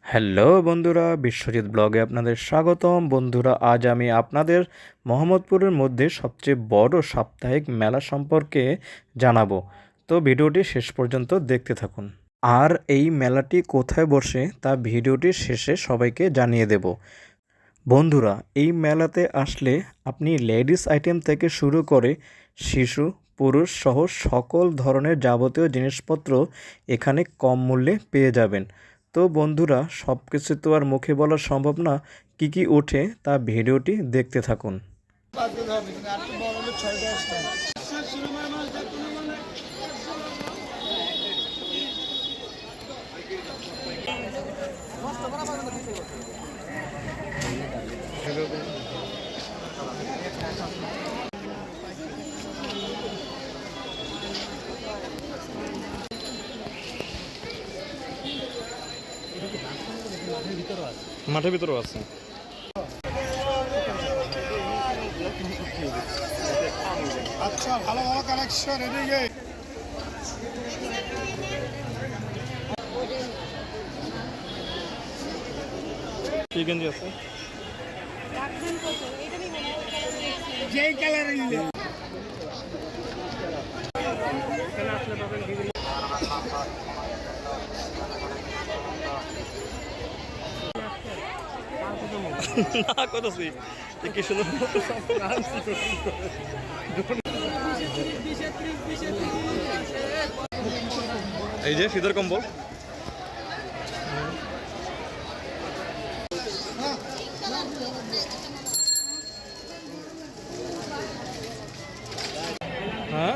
Hello বন্ধুরা, বিশ্বজিৎ ব্লগে আপনাদের স্বাগতম। বন্ধুরা, আজ আমি আপনাদের মোহাম্মদপুরের মধ্যে সবচেয়ে বড় সাপ্তাহিক মেলা সম্পর্কে জানাবো। তো ভিডিওটি শেষ পর্যন্ত দেখতে থাকুন। আর এই মেলাটি কোথায় বসে তা ভিডিওটির শেষে সবাইকে জানিয়ে দেব। বন্ধুরা, এই মেলাতে আসলে আপনি লেডিস আইটেম থেকে শুরু করে শিশু, পুরুষ সহ সকল ধরনের যাবতীয় জিনিসপত্র এখানে কম মূল্যে পেয়ে যাবেন। তো বন্ধুরা, সব কিছু তো আর মুখে বলা সম্ভব না, কি কি ওঠে তা ভিডিওটি দেখতে থাকুন। মাঠের ভিতরেও আছে। আচ্ছা, ভালো ভালো কালেকশন এদিকে। কি গেঞ্জি আছে? যেই কালার নিলে না করতেছি কি সুন্দর। এই যে শীতের কম্বল। হ্যাঁ,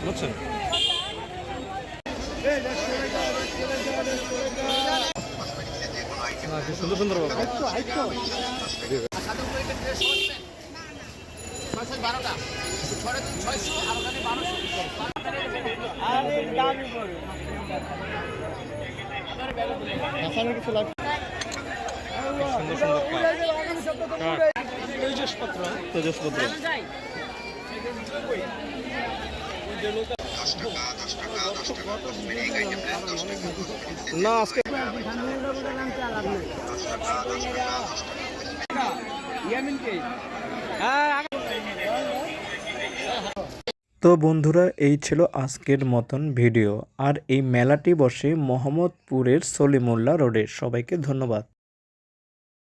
বুঝছেন? সুন্দর সুন্দর তেজসপত্র। না আজকে তো বন্ধুরা, এই ছিল আজকের মতন ভিডিও। আর এই মেলাটি বসে মোহাম্মদপুরের সলিমুল্লাহ রোডে। সবাইকে ধন্যবাদ।